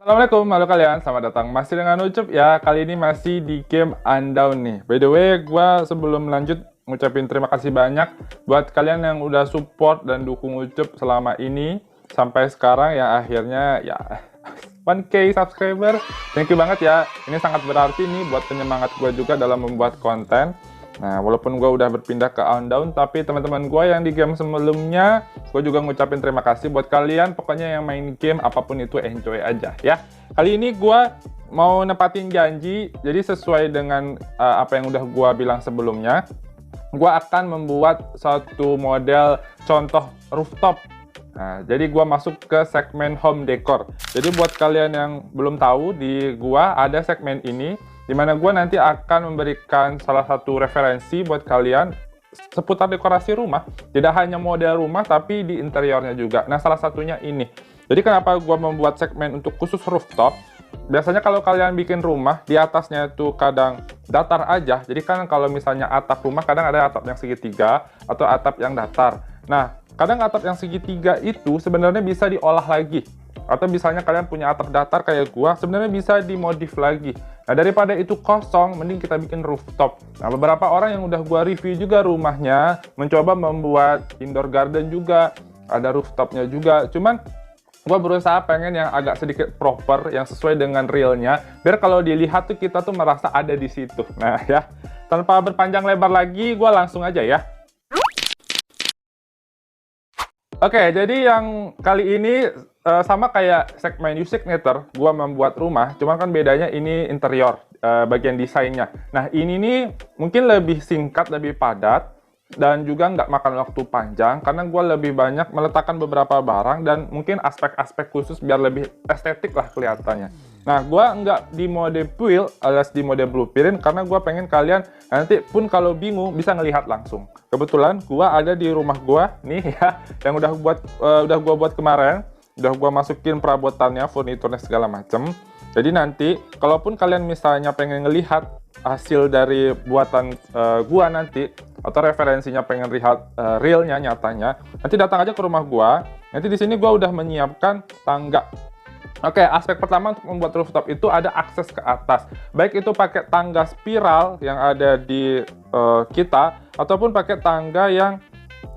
Assalamualaikum, halo kalian, selamat datang masih dengan Ucup ya. Kali ini masih di game Undawn nih. By the way, gua sebelum lanjut ngucapin terima kasih banyak buat kalian yang udah support dan dukung Ucup selama ini sampai sekarang ya, akhirnya ya 1K subscriber. Thank you banget ya. Ini sangat berarti nih buat penyemangat gua juga dalam membuat konten. Nah, walaupun gue udah berpindah ke Undawn, tapi teman-teman gue yang di game sebelumnya, gue juga ngucapin terima kasih buat kalian. Pokoknya yang main game, apapun itu, enjoy aja ya. Kali ini gue mau nepatin janji, jadi sesuai dengan apa yang udah gue bilang sebelumnya, gue akan membuat satu model contoh rooftop. Nah, jadi gue masuk ke segmen home decor. Jadi buat kalian yang belum tahu, di gue ada segmen ini, di mana gue nanti akan memberikan salah satu referensi buat kalian seputar dekorasi rumah. Tidak hanya model rumah, tapi di interiornya juga. Nah, salah satunya ini. Jadi kenapa gue membuat segmen untuk khusus rooftop? Biasanya kalau kalian bikin rumah, di atasnya itu kadang datar aja. Jadi kan kalau misalnya atap rumah, kadang ada atap yang segitiga atau atap yang datar. Nah, kadang atap yang segitiga itu sebenarnya bisa diolah lagi. Atau misalnya kalian punya atap datar kayak gua, sebenarnya bisa dimodif lagi. Nah, daripada itu kosong, mending kita bikin rooftop. Nah, beberapa orang yang udah gua review juga rumahnya, mencoba membuat indoor garden juga, ada rooftopnya juga. Cuman, gua berusaha pengen yang agak sedikit proper, yang sesuai dengan realnya, biar kalau dilihat tuh kita tuh merasa ada di situ. Nah, ya, tanpa berpanjang lebar lagi, gua langsung aja ya. Oke, jadi yang kali ini sama kayak segmen Usignator, gua membuat rumah, cuman kan bedanya ini interior, bagian desainnya. Nah, ini nih mungkin lebih singkat, lebih padat, dan juga nggak makan waktu panjang, karena gua lebih banyak meletakkan beberapa barang, dan mungkin aspek-aspek khusus biar lebih estetik lah kelihatannya. Nah, gua nggak di mode build alias di mode blueprint, karena gua pengen kalian nanti pun kalau bingung bisa ngelihat langsung. Kebetulan gua ada di rumah gua nih ya, yang udah gua buat kemarin, udah gua masukin perabotannya, furniturnya segala macem. Jadi nanti, kalaupun kalian misalnya pengen ngelihat hasil dari buatan gua nanti, atau referensinya pengen lihat realnya, nyatanya, nanti datang aja ke rumah gua. Nanti di sini gua udah menyiapkan tangga. Oke, aspek pertama untuk membuat rooftop itu ada akses ke atas. Baik itu pakai tangga spiral yang ada di kita, ataupun pakai tangga yang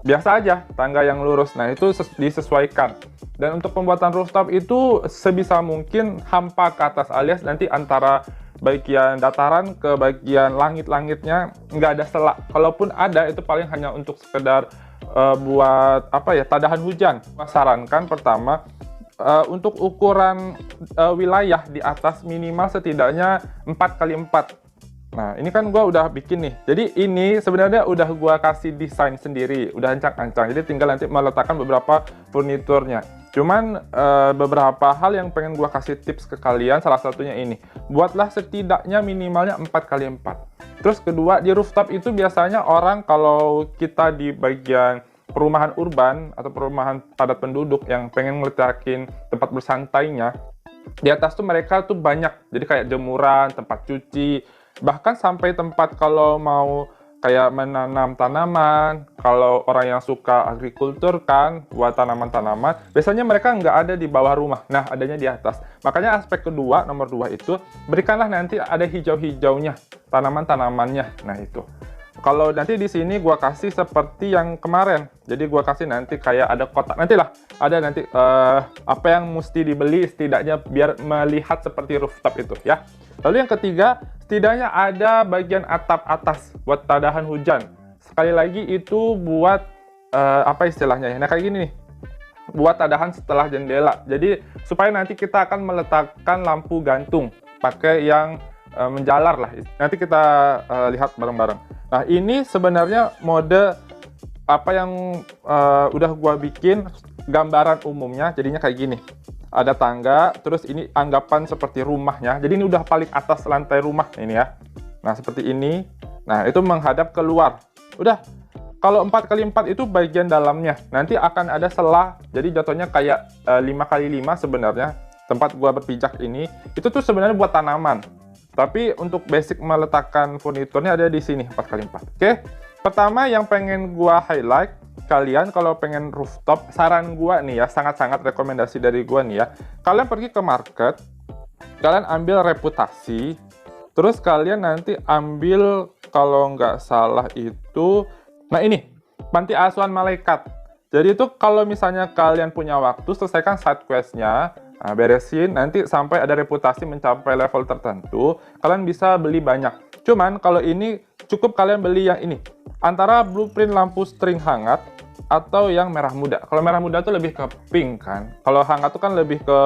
biasa aja, tangga yang lurus. Nah, itu disesuaikan. Dan untuk pembuatan rooftop itu sebisa mungkin hampa ke atas, alias nanti antara bagian dataran ke bagian langit-langitnya nggak ada sela. Kalaupun ada, itu paling hanya untuk sekedar buat apa ya, tadahan hujan. Sarankan pertama, untuk ukuran wilayah di atas minimal setidaknya 4x4. Nah, ini kan gua udah bikin nih. Jadi ini sebenarnya udah gua kasih desain sendiri, udah ancang-ancang. Jadi tinggal nanti meletakkan beberapa furniturnya. Cuman beberapa hal yang pengen gua kasih tips ke kalian, salah satunya ini. Buatlah setidaknya minimalnya 4x4. Terus kedua, di rooftop itu biasanya orang kalau kita di bagian perumahan urban atau perumahan padat penduduk yang pengen ngeletakin tempat bersantainya, di atas tuh mereka tuh banyak. Jadi kayak jemuran, tempat cuci, bahkan sampai tempat kalau mau kayak menanam tanaman. Kalau orang yang suka agrikultur kan, buat tanaman-tanaman, biasanya mereka nggak ada di bawah rumah. Nah, adanya di atas. Makanya aspek kedua, nomor 2 itu, berikanlah nanti ada hijau-hijaunya, tanaman-tanamannya. Nah, itu. Kalau nanti di sini gua kasih seperti yang kemarin, jadi gua kasih nanti kayak ada kotak, nantilah ada nanti apa yang mesti dibeli setidaknya biar melihat seperti rooftop itu ya. Lalu yang ketiga, setidaknya ada bagian atap atas buat tadahan hujan. Sekali lagi itu buat apa istilahnya ya? Nah, kayak gini nih, buat tadahan setelah jendela. Jadi supaya nanti kita akan meletakkan lampu gantung pakai yang menjalar lah. Nanti kita lihat bareng-bareng. Nah, ini sebenarnya mode apa yang udah gua bikin gambaran umumnya, jadinya kayak gini. Ada tangga, terus ini anggapan seperti rumahnya. Jadi ini udah paling atas lantai rumah ini ya. Nah, seperti ini. Nah, itu menghadap keluar. Udah. Kalau 4x4 itu bagian dalamnya. Nanti akan ada sela. Jadi jatuhnya kayak 5x5 sebenarnya. Tempat gua berpijak ini, itu tuh sebenarnya buat tanaman. Tapi untuk basic meletakkan furniturnya ada di sini 4x4. Oke. Pertama yang pengen gua highlight, kalian kalau pengen rooftop, saran gua nih ya, sangat-sangat rekomendasi dari gua nih ya. Kalian pergi ke market, kalian ambil reputasi, terus kalian nanti ambil kalau nggak salah itu, nah ini, panti asuhan malaikat. Jadi itu kalau misalnya kalian punya waktu, selesaikan side quest-nya, nah, beresin, nanti sampai ada reputasi mencapai level tertentu, kalian bisa beli banyak. Cuman kalau ini, cukup kalian beli yang ini, antara blueprint lampu string hangat, atau yang merah muda. Kalau merah muda tuh lebih ke pink kan. Kalau hangat tuh kan lebih ke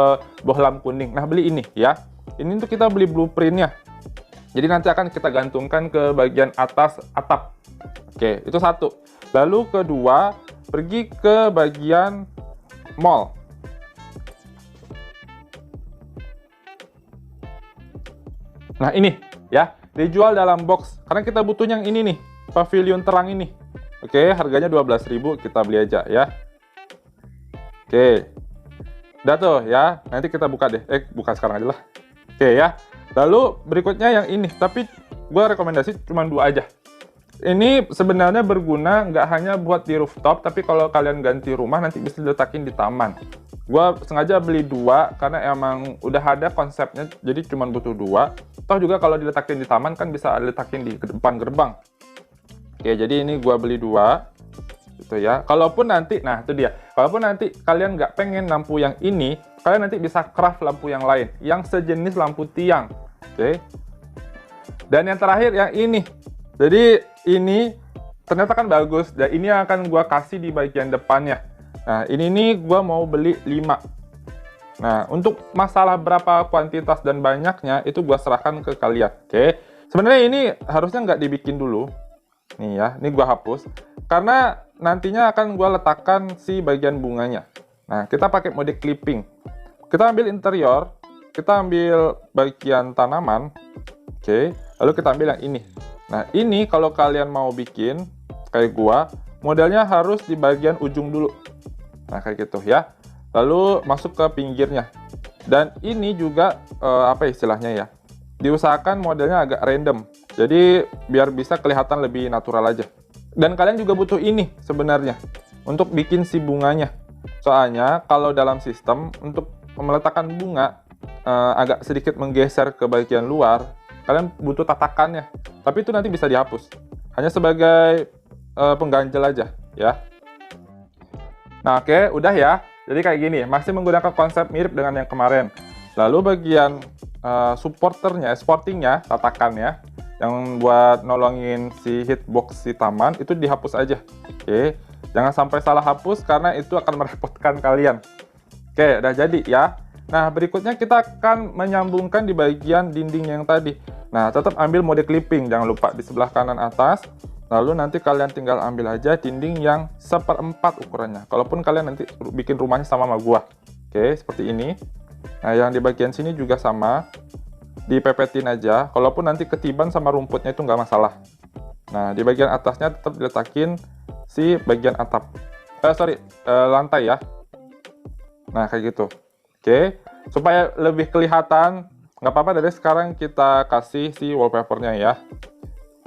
bohlam kuning. Nah, beli ini ya. Ini tuh kita beli blueprintnya. Jadi nanti akan kita gantungkan ke bagian atas atap. Oke, itu satu. Lalu kedua, pergi ke bagian mall. Nah, ini ya, dijual dalam box. Karena kita butuh yang ini nih, pavilion terang ini. Oke, harganya 12.000, kita beli aja ya. Oke. Udah tuh ya, nanti kita buka deh. Buka sekarang aja lah. Oke ya. Lalu berikutnya yang ini, tapi gue rekomendasi cuma 2 aja. Ini sebenarnya berguna nggak hanya buat di rooftop, tapi kalau kalian ganti rumah nanti bisa diletakin di taman. Gue sengaja beli 2 karena emang udah ada konsepnya, jadi cuma butuh 2. Toh juga kalau diletakin di taman kan bisa diletakin di depan gerbang. Oke, jadi ini gua beli 2 gitu ya. Kalaupun nanti, nah itu dia, kalaupun nanti kalian nggak pengen lampu yang ini, kalian nanti bisa craft lampu yang lain yang sejenis lampu tiang. Oke. Dan yang terakhir yang ini, jadi ini ternyata kan bagus, dan ini akan gua kasih di bagian depannya. Nah, ini nih gua mau beli 5. Nah, untuk masalah berapa kuantitas dan banyaknya itu gua serahkan ke kalian. Oke. Sebenarnya ini harusnya nggak dibikin dulu. Nih ya, ini gua hapus karena nantinya akan gua letakkan si bagian bunganya. Nah, kita pakai mode clipping. Kita ambil interior, kita ambil bagian tanaman. Oke, lalu kita ambil yang ini. Nah, ini kalau kalian mau bikin kayak gua, modelnya harus di bagian ujung dulu. Nah, kayak gitu ya. Lalu masuk ke pinggirnya. Dan ini juga apa istilahnya ya? Diusahakan modelnya agak random. Jadi biar bisa kelihatan lebih natural aja. Dan kalian juga butuh ini sebenarnya untuk bikin si bunganya. Soalnya kalau dalam sistem untuk meletakkan bunga agak sedikit menggeser ke bagian luar, kalian butuh tatakannya. Tapi itu nanti bisa dihapus. Hanya sebagai pengganjal aja ya. Nah, oke, udah ya. Jadi kayak gini, masih menggunakan konsep mirip dengan yang kemarin. Lalu bagian supporternya, sportingnya, tatakannya, yang buat nolongin si hitbox si taman, itu dihapus aja. Oke, jangan sampai salah hapus karena itu akan merepotkan kalian. Oke, udah jadi ya. Nah, berikutnya kita akan menyambungkan di bagian dinding yang tadi. Nah, tetap ambil mode clipping, jangan lupa di sebelah kanan atas. Lalu nanti kalian tinggal ambil aja dinding yang 1/4 ukurannya. Kalaupun kalian nanti bikin rumahnya sama gua. Oke, seperti ini. Nah, yang di bagian sini juga sama. Dipepetin aja. Kalaupun nanti ketiban sama rumputnya itu nggak masalah. Nah, di bagian atasnya tetap diletakin si bagian atap. Lantai ya. Nah, kayak gitu. Oke, supaya lebih kelihatan, nggak apa-apa dari sekarang kita kasih si wallpapernya ya.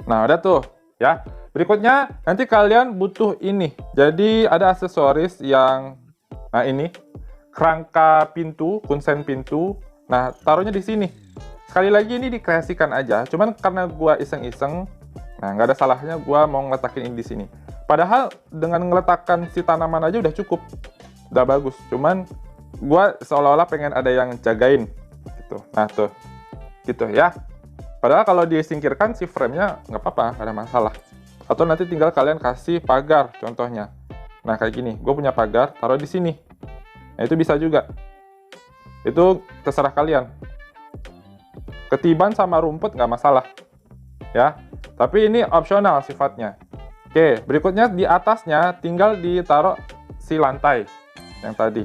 Nah, udah tuh ya. Berikutnya, nanti kalian butuh ini. Jadi, ada aksesoris yang, nah ini, kerangka pintu, kuncen pintu. Nah, taruhnya di sini. Sekali lagi ini dikreasikan aja. Cuman karena gua iseng-iseng, nah nggak ada salahnya gua mau ngeletakin ini di sini. Padahal dengan ngeletakkan si tanaman aja udah cukup, udah bagus. Cuman gua seolah-olah pengen ada yang jagain, gitu. Nah tuh, gitu ya. Padahal kalau disingkirkan si frame-nya nggak apa-apa, nggak ada masalah. Atau nanti tinggal kalian kasih pagar, contohnya. Nah kayak gini, gue punya pagar, taruh di sini. Nah itu bisa juga. Itu terserah kalian. Ketiban sama rumput nggak masalah, ya. Tapi ini opsional sifatnya. Oke, berikutnya di atasnya tinggal ditaruh si lantai yang tadi.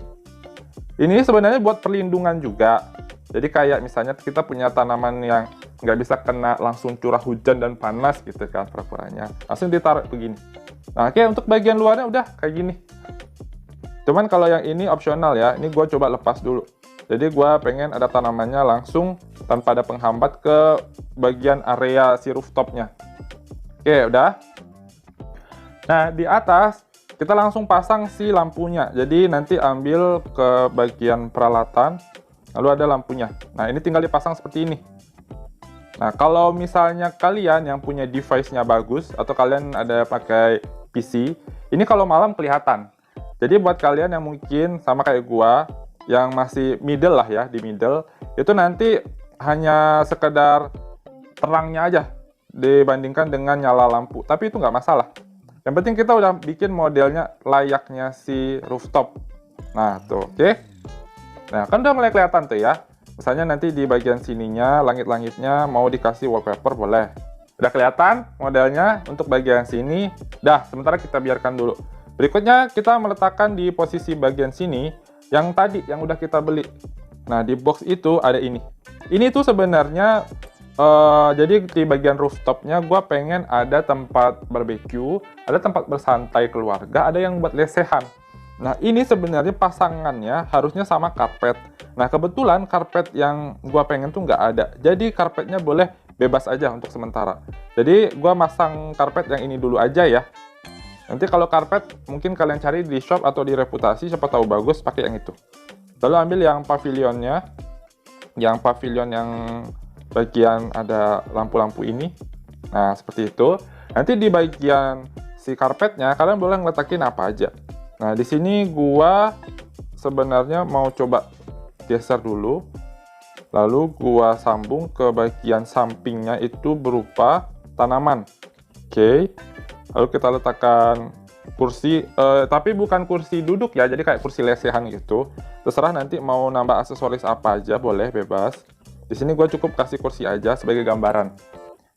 Ini sebenarnya buat perlindungan juga. Jadi kayak misalnya kita punya tanaman yang nggak bisa kena langsung curah hujan dan panas gitu kan pura-puranya. Langsung ditaruh begini. Nah, oke, untuk bagian luarnya udah kayak gini. Cuman kalau yang ini opsional ya. Ini gue coba lepas dulu. Jadi gue pengen ada tanamannya langsung tanpa ada penghambat ke bagian area si rooftopnya. Oke, udah. Nah, di atas kita langsung pasang si lampunya. Jadi nanti ambil ke bagian peralatan. lalu ada lampunya. Nah, ini tinggal dipasang seperti ini. Nah, kalau misalnya kalian yang punya device-nya bagus, atau kalian ada pakai PC, ini kalau malam kelihatan. Jadi buat kalian yang mungkin sama kayak gua, yang masih middle lah ya, di middle, itu nanti hanya sekedar terangnya aja dibandingkan dengan nyala lampu. Tapi itu nggak masalah. Yang penting kita udah bikin modelnya layaknya si rooftop. Nah, tuh, oke. Nah, kan udah mulai kelihatan tuh ya. Misalnya nanti di bagian sininya, langit-langitnya mau dikasih wallpaper boleh. Udah kelihatan modelnya untuk bagian sini. Dah, sementara kita biarkan dulu. Berikutnya kita meletakkan di posisi bagian sini yang tadi, yang udah kita beli. Nah, di box itu ada ini. Ini tuh sebenarnya, jadi di bagian rooftopnya gue pengen ada tempat barbecue, ada tempat bersantai keluarga, ada yang buat lesehan. Nah, ini sebenarnya pasangannya harusnya sama karpet. Nah, kebetulan karpet yang gua pengen tuh nggak ada. Jadi, karpetnya boleh bebas aja untuk sementara. Jadi, gua masang karpet yang ini dulu aja ya. Nanti kalau karpet, mungkin kalian cari di shop atau di Reputasi, siapa tahu bagus, pakai yang itu. Lalu ambil yang pavilionnya. Yang pavilion yang bagian ada lampu-lampu ini. Nah, seperti itu. Nanti di bagian si karpetnya, kalian boleh ngeletakin apa aja. Nah, di sini gua sebenarnya mau coba geser dulu. Lalu gua sambung ke bagian sampingnya itu berupa tanaman. Oke. Lalu kita letakkan kursi, tapi bukan kursi duduk ya, jadi kayak kursi lesehan gitu. Terserah nanti mau nambah aksesoris apa aja, boleh, bebas. Di sini gua cukup kasih kursi aja sebagai gambaran.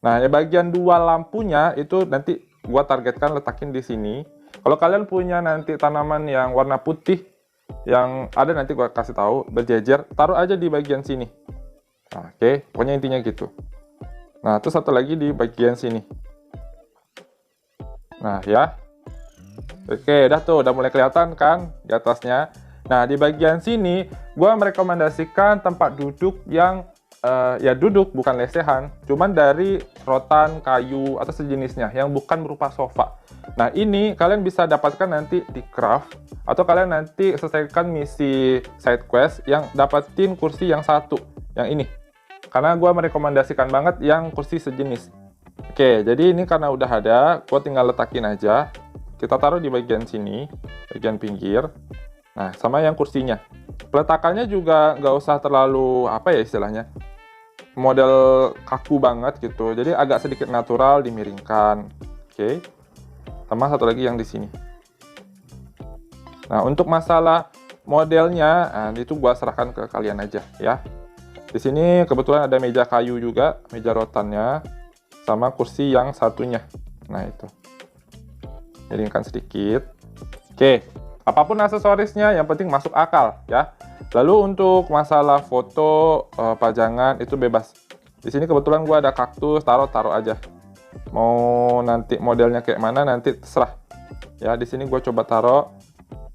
Nah, ya bagian dua lampunya itu nanti gua targetkan letakin di sini. Kalau kalian punya nanti tanaman yang warna putih, yang ada nanti gua kasih tahu berjejer, taruh aja di bagian sini. Nah, oke, pokoknya intinya gitu. Nah, terus satu lagi di bagian sini. Nah, ya. Oke, udah tuh, udah mulai kelihatan kan di atasnya. Nah, di bagian sini gua merekomendasikan tempat duduk yang ya duduk, bukan lesehan, cuman dari rotan, kayu, atau sejenisnya, yang bukan berupa sofa. Nah, ini kalian bisa dapatkan nanti di craft, atau kalian nanti selesaikan misi side quest yang dapetin kursi yang satu, yang ini. Karena gue merekomendasikan banget yang kursi sejenis. Oke, jadi ini karena udah ada, gue tinggal letakin aja. Kita taruh di bagian sini, bagian pinggir. Nah, sama yang kursinya. Peletakannya juga nggak usah terlalu, apa ya istilahnya, model kaku banget gitu. Jadi agak sedikit natural, dimiringkan. Oke. Sama satu lagi yang di sini. Nah, untuk masalah modelnya, itu gua serahkan ke kalian aja ya. Di sini kebetulan ada meja kayu juga, meja rotannya, sama kursi yang satunya. Nah, itu. Miringkan sedikit. Oke. Apapun aksesorisnya, yang penting masuk akal ya. Lalu untuk masalah foto, pajangan itu bebas. Di sini kebetulan gua ada kaktus, taruh aja. Mau nanti modelnya kayak mana nanti terserah. Ya, di sini gua coba taruh.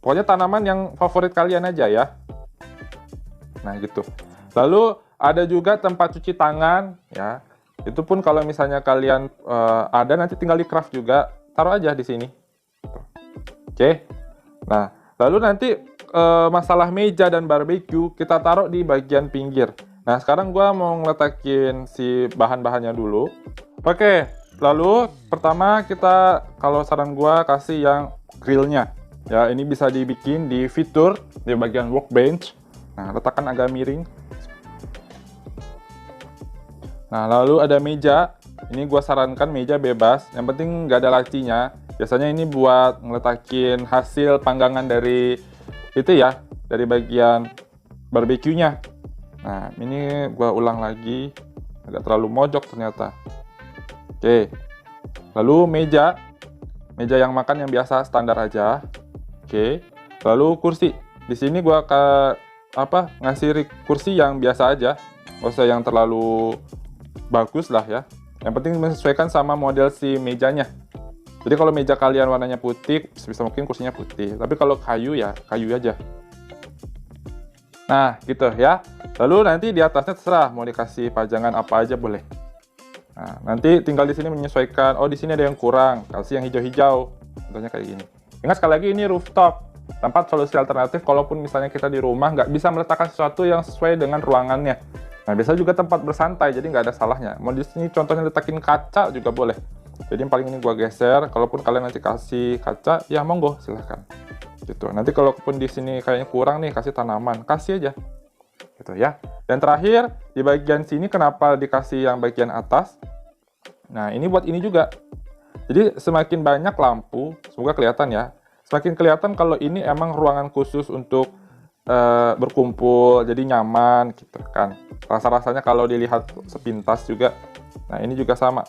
Pokoknya tanaman yang favorit kalian aja ya. Nah, gitu. Lalu ada juga tempat cuci tangan ya. Itu pun kalau misalnya kalian ada nanti tinggal di craft juga, taruh aja di sini. Oke. Nah, lalu nanti masalah meja dan barbecue kita taruh di bagian pinggir. Nah, sekarang gua mau ngeletakin si bahan-bahannya dulu. Oke, lalu pertama kita, kalau saran gua kasih yang grillnya. Ya, ini bisa dibikin di fitur di bagian workbench. Nah, letakkan agak miring. Nah, lalu ada meja. Ini gua sarankan meja bebas, yang penting nggak ada lacinya. Biasanya ini buat ngeletakin hasil panggangan dari itu ya, dari bagian barbeque-nya. Nah, ini gua ulang lagi, agak terlalu mojok ternyata. Oke. Lalu meja yang makan yang biasa standar aja. Oke. Lalu kursi. Di sini gua ngasih kursi yang biasa aja, nggak usah yang terlalu bagus lah ya. Yang penting menyesuaikan sama model si mejanya. Jadi kalau meja kalian warnanya putih, sebisa mungkin kursinya putih. Tapi kalau kayu ya kayu aja. Nah, gitu ya. Lalu nanti di atasnya terserah mau dikasih pajangan apa aja boleh. Nah, nanti tinggal di sini menyesuaikan. Oh, di sini ada yang kurang, kasih yang hijau-hijau. Contohnya kayak gini. Ingat sekali lagi ini rooftop. tempat solusi alternatif kalaupun misalnya kita di rumah nggak bisa meletakkan sesuatu yang sesuai dengan ruangannya. Nah, bisa juga tempat bersantai, jadi nggak ada salahnya. Mau di sini contohnya letakin kaca juga boleh. Jadi yang paling ini gua geser, kalaupun kalian nanti kasih kaca, ya monggo silahkan. Gitu. Nanti kalaupun di sini kayaknya kurang nih, kasih tanaman, kasih aja. Gitu ya. Dan terakhir, di bagian sini kenapa dikasih yang bagian atas? Nah, ini buat ini juga. Jadi semakin banyak lampu, semoga kelihatan ya. Semakin kelihatan kalau ini emang ruangan khusus untuk berkumpul, jadi nyaman gitu kan. Rasa-rasanya kalau dilihat sepintas juga. Nah, ini juga sama.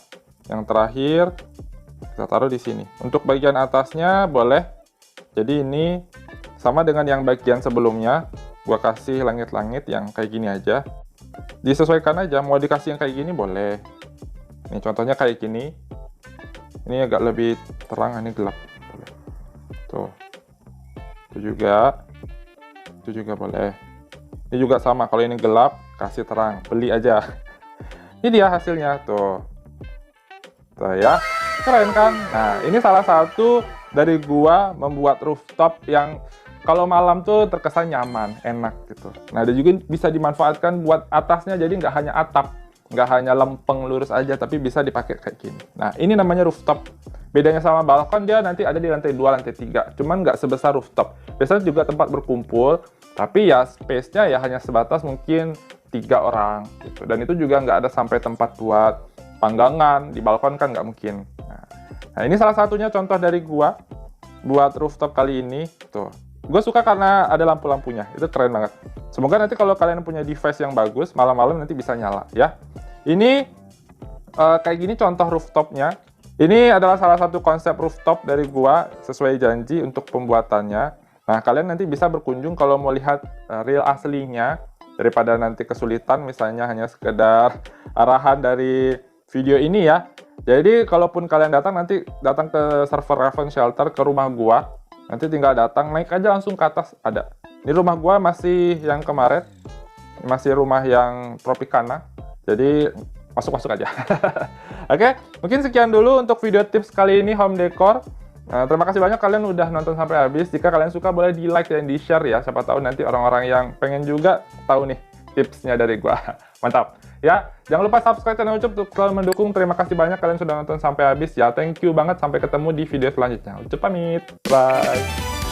Yang terakhir kita taruh di sini. Untuk bagian atasnya boleh. Jadi ini sama dengan yang bagian sebelumnya. Gua kasih langit-langit yang kayak gini aja. Disesuaikan aja, mau dikasih yang kayak gini boleh. Ini contohnya kayak gini. Ini agak lebih terang, ini gelap. Tuh. Itu juga boleh. Ini juga sama, kalau ini gelap, kasih terang, beli aja. Ini dia hasilnya, tuh. Tuh ya, keren kan? Nah, ini salah satu dari gua membuat rooftop yang kalau malam tuh terkesan nyaman, enak gitu. Nah, ada juga bisa dimanfaatkan buat atasnya, jadi nggak hanya atap, nggak hanya lempeng lurus aja, tapi bisa dipakai kayak gini. Nah, ini namanya rooftop. Bedanya sama balkon, dia nanti ada di lantai 2, lantai 3. Cuman nggak sebesar rooftop. Biasanya juga tempat berkumpul, tapi ya space-nya ya hanya sebatas mungkin 3 orang. Gitu. Dan itu juga nggak ada sampai tempat buat panggangan. Di balkon kan nggak mungkin. Nah, ini salah satunya contoh dari gua buat rooftop kali ini. Tuh. Gue suka karena ada lampu-lampunya. Itu keren banget. Semoga nanti kalau kalian punya device yang bagus, malam-malam nanti bisa nyala ya. Ini kayak gini contoh rooftopnya. Ini adalah salah satu konsep rooftop dari gua sesuai janji untuk pembuatannya. Nah, kalian nanti bisa berkunjung kalau mau lihat real aslinya daripada nanti kesulitan misalnya hanya sekedar arahan dari video ini ya. Jadi kalaupun kalian datang nanti datang ke server Raven Shelter ke rumah gua, nanti tinggal datang naik aja langsung ke atas ada. Ini rumah gua masih yang kemarin, masih rumah yang Tropicana. Jadi masuk-masuk aja. Oke, mungkin sekian dulu untuk video tips kali ini home decor. Terima kasih banyak kalian udah nonton sampai habis. Jika kalian suka boleh di like dan di share ya. Siapa tahu nanti orang-orang yang pengen juga tahu nih tipsnya dari gua. Mantap. Ya, jangan lupa subscribe channel Ucup untuk selalu mendukung. Terima kasih banyak kalian sudah nonton sampai habis ya. Thank you banget. Sampai ketemu di video selanjutnya. Ucup pamit. Bye.